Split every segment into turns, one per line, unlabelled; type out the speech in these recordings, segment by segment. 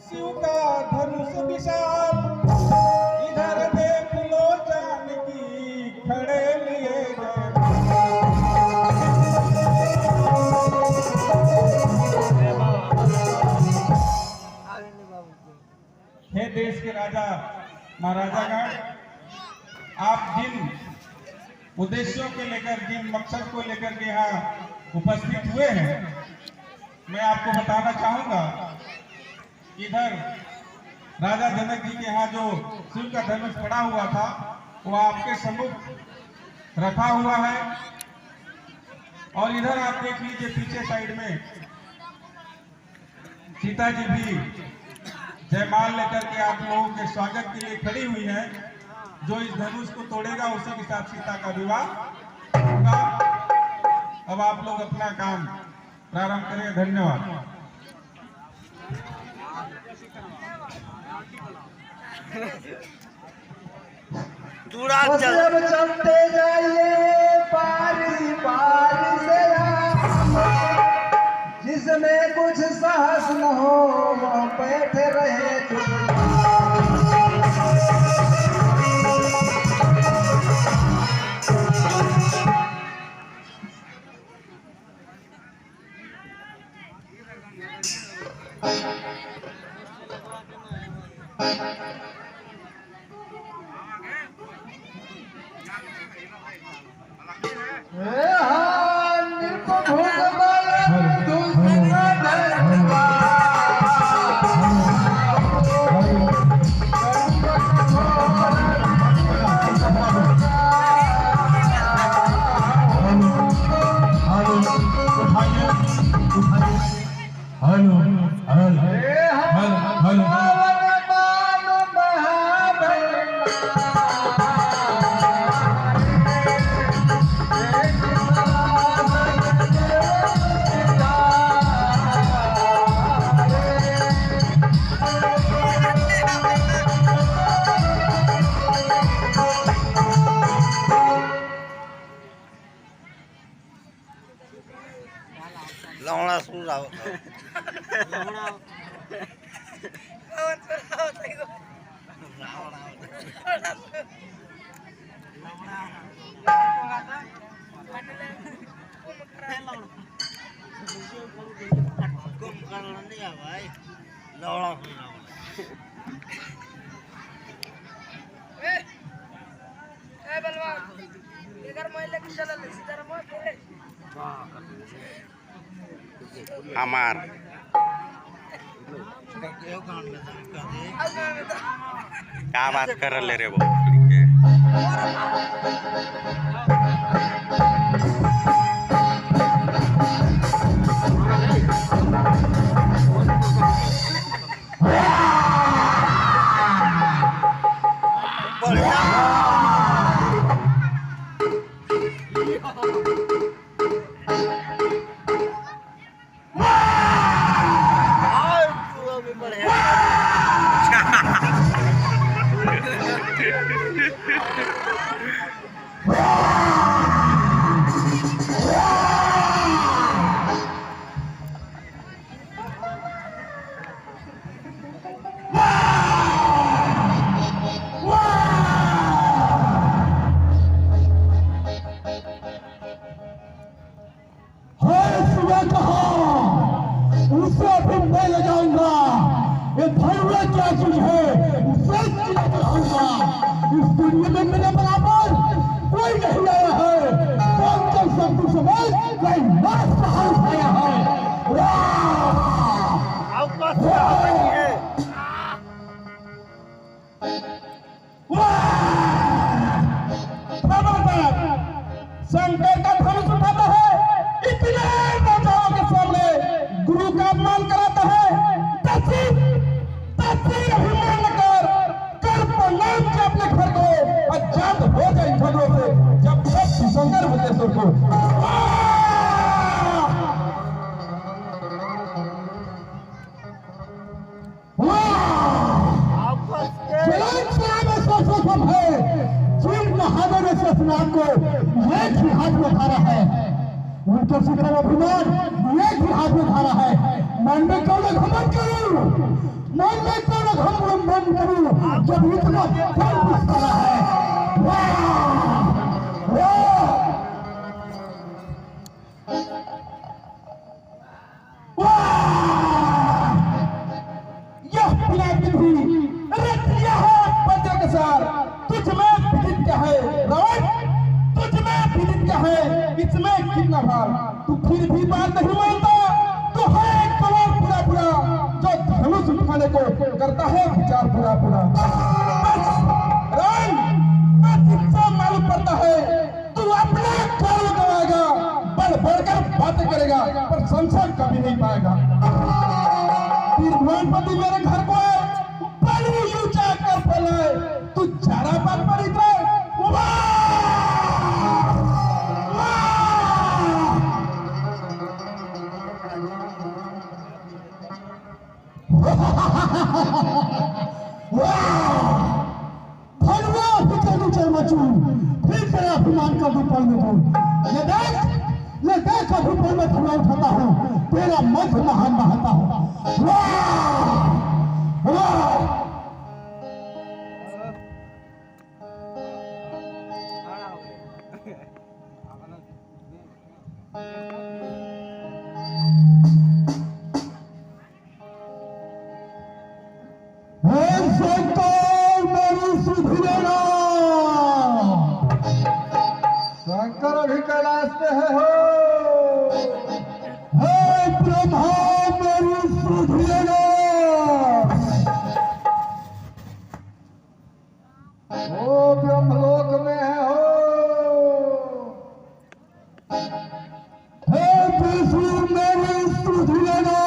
शिव का धनुष विशाल, इधर देख लो जानकी खड़े लिए गए। हे देश के राजा महाराजागण, आप जिन उद्देश्यों के लेकर, जिन मकसद को लेकर के यहाँ उपस्थित हुए हैं, मैं आपको बताना चाहूंगा। इधर राजा जनक जी के यहाँ जो शिव का धनुष पड़ा हुआ था, वो आपके सम्मुख रखा हुआ है। और इधर आप देख लीजिए, पीछे साइड में सीता जी भी जयमाल लेकर के आप लोगों के स्वागत के लिए खड़ी हुई है। जो इस धनुष को तोड़ेगा उसी के साथ सीता का विवाह होगा। अब आप लोग अपना काम प्रारंभ करें। धन्यवाद।
चलते जाइए पारी पारी से, जिसमें कुछ साहस न हो वो बैठे रहे चुप।
लवणा सुराव
लवणा
हमार क्या बात कर ले रे वो
क्या चीज है, उसे दिखाऊंगा। इस दुनिया में मेरे बराबर कोई नहीं आया है। शब्द समझ कोई मस्त हाल आया है। शंकर का धनुष उठाता है, इतने राजाओं के सामने गुरु का अपमान कराता है। अभिमान कर प्रणाम से अपने घर को अजात हो जाए झगड़ों से। जब सब शंकर बल्लेश्वर को महादेव ने शेषनाग को एक ही हाथ में उठा रहा है। उनके शिखर अभिमान एक ही हाथ में उठा रहा है। मन में क्यों न घमंड करूं, मन में क्यों न घमंड करूं, जब इतना फल पिसता है। वाह वाह वाह, यह पिलाती हुई रख लिया है बच्चे के साथ। तुझ में फिलिप क्या है रावण, तुझ में फिलिप क्या है, इसमें कितना भार। तू फिर भी बात नहीं मानता, तो है एक कौन पूरा पूरा जो धनुष उठाने को करता है विचार पूरा पूरा। बस रावण, बस इतना मालूम पड़ता है तू अपना काल गवाएगा, बढ़ बढ़कर बातें करेगा पर संसार कभी नहीं पाएगा। भगवानपति मेरे घर को है, बड़ी ऊंचा कर फैलाए, तू चारा पात पर इतरे। फिर तेरा अभिमान का दुपल में बोल, ये देख अभिमान में थोड़ा उठाता हूँ, तेरा मध्य महान बहाता हूँ। वाह वाह शंकर अभी कैलाश पे है हो। हे ब्रह्मा मेरी सुधिएगा, ओ ब्रह्मलोक में है हो। हे विष्णु मेरी सुधिएगा,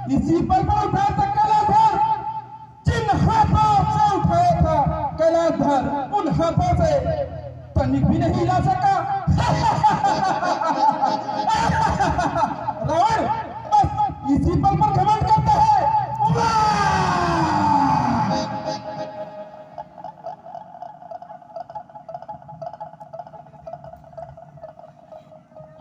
इसी पर उठाया था कैलाशधर, जिन हाथों से उठाया था कैलाशधर, उन हाथों से तनिक भी नहीं हिला सका। रावण बस इसी पर घमंड करता है।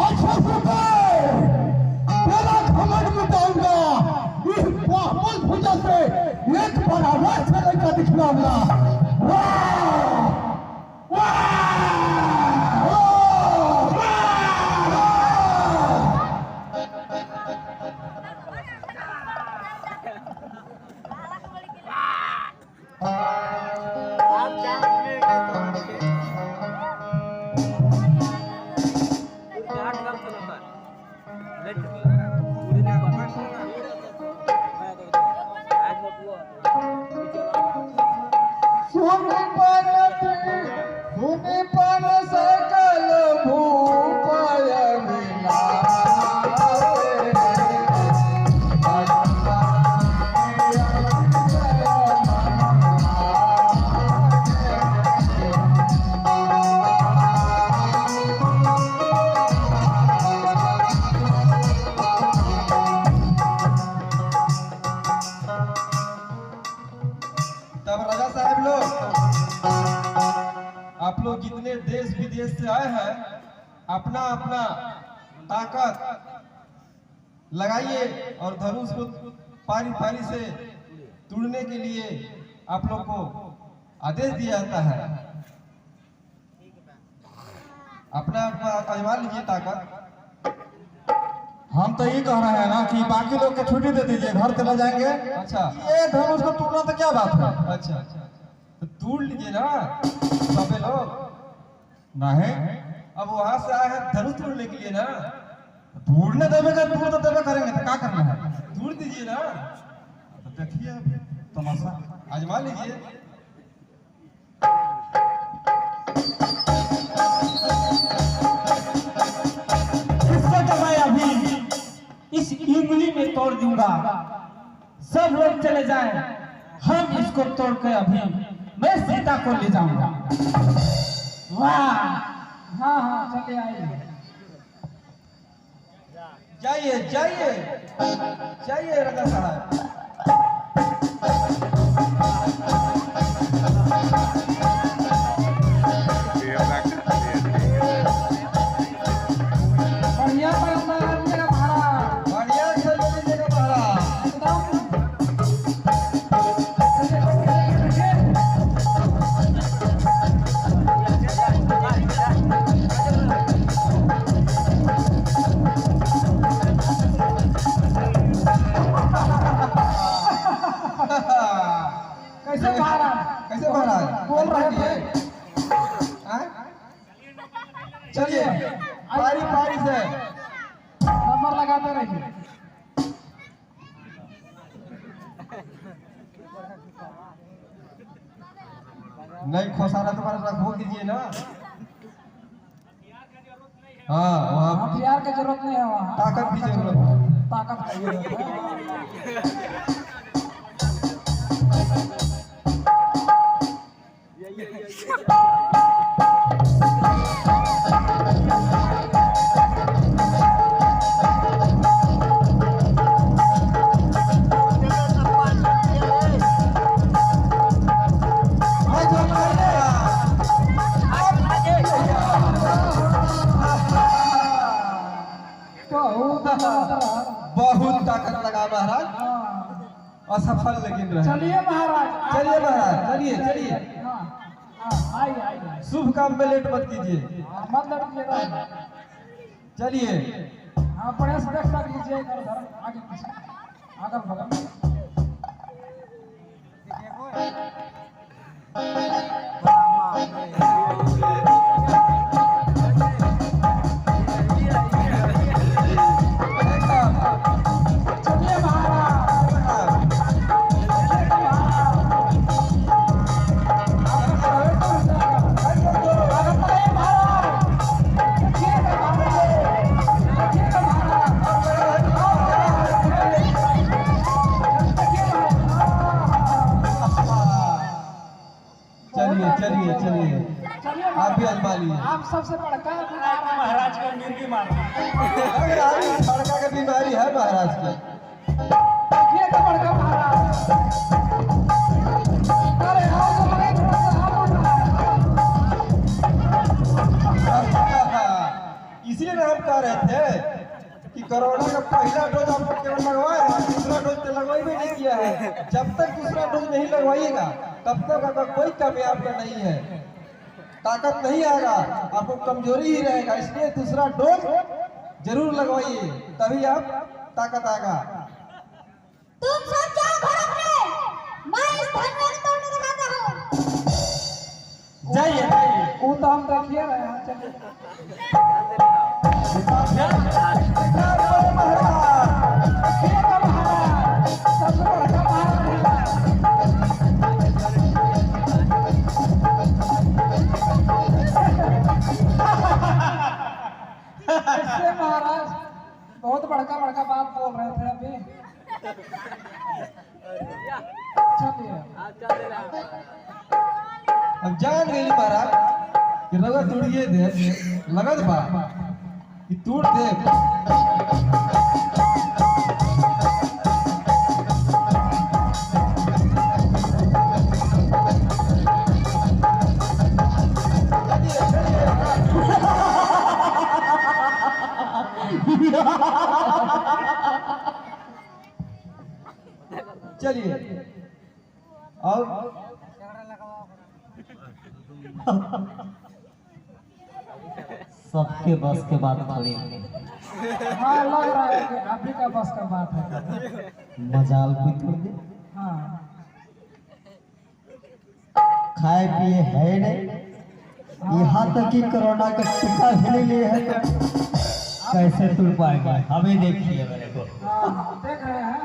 अच्छा तेरा घमंड मिटाऊंगा, इस बाहुबल भुजा से एक बराबर से लेकर दिखलाऊंगा। वाह वाह सुनिपन सकल भूपय तब राजा साहब लोग, आप लोग जितने देश विदेश से आए हैं, अपना अपना ताकत लगाइए और धनुष को पारी पारी से तोड़ने के लिए आप लोग को आदेश दिया जाता है। अपना अपना आजमा लीजिए ताकत।
हम तो ये कह रहे हैं ना कि बाकी लोग को छुट्टी दे दीजिए, घर चले जाएंगे।
अच्छा
ये धनुष को तोड़ना तो क्या बात है।
अच्छा तो तोड़ लीजिए ना सबे लोग।
नहीं,
अब वहां से आए हैं धनुष तोड़ने के लिए ना,
तोड़ने देवे का तोड़ तो देवे करेंगे, तो क्या करना है।
तोड़ दीजिए ना,
तो देखिए अभी तमाशा
आजमा लीजिए।
इसको तो मैं अभी इस इंगली में तोड़ दूंगा। सब लोग चले जाएं, हम इसको तोड़ के अभी मैं सीता को ले जाऊंगा। वाह, हाँ हाँ चले आइए।
जाइए जाइए जाइए राजा साहब।
बढ़िया पैसा लीजिएगा महाराज।
बढ़िया से ले लीजिएगा महाराज।
एकदम कैसे महाराज?
कैसे महाराज
बोल रहे थे।
हाँ? चलिए पारी पारी से
नंबर लगाते रहिए।
नहीं खोसारा तुम्हारा रखो कीजिए ना। हाँ वहाँ
हथियार की जरूरत नहीं है वहाँ।
ताकत की जरूरत है।
ताकत की जरूरत है।
बहुत ताकत लगा महाराज, असफल लेकिन रहे।
चलिए महाराज।
चलिए महाराज चलिए चलिए।
आइए आइए।
शुभ काम में लेट मत कीजिए।
मत लड़किएगा।
चलिए
हाँ बढ़िया से देख कर लीजिए इधर उधर आगे पीछे अगल बगल। चलिए
चलिए चलिए चलिए
चलिए
आप भी आजमा लीजिए।
आप सबसे बड़का महाराज का मिर्गी मारो।
सड़का की बीमारी है महाराज की।
ये तो बड़का महाराज। अरे आओ तो लगे थोड़ा सा
इसलिए ना हम कह रहे थे कि कोरोना का पहला डोज आपको केवल लगवाया है, दूसरा डोज तो लगवाई भी नहीं किया है। जब तक दूसरा डोज नहीं लगवाइएगा तब तक आपका कोई कमी आपका नहीं है, ताकत नहीं आएगा, आपको कमजोरी ही रहेगा। इसलिए दूसरा डोज जरूर लगवाइए, तभी आप ताकत आएगा।
तुम सब जाओ घर अपने, मैं इस धनवे को तोड़ने दिखाता हूँ।
जाइए जाइए। वो तो हम देखिए रहे हैं। चलिए सबसे बड़का ऐसे महाराज बहुत बड़का बड़का बात बोल रहे थे अभी। चलिए
हम जान गई महाराज कि रगत तोड़िए दे लगत बा कि तोड़ दे। चलिए और
सबके बस के बात थोड़ी है।
हाँ लग रहा है कि आप ही का बस का बात है।
मजाल कोई थोड़ी दे।
हाँ
खाए पिए है नहीं, यहाँ तक कि कोरोना का टीका भी नहीं लिए है तो कैसे तुड़ पाएंगे? हमें देखिए मेरे को।
हाँ देख रहे हैं।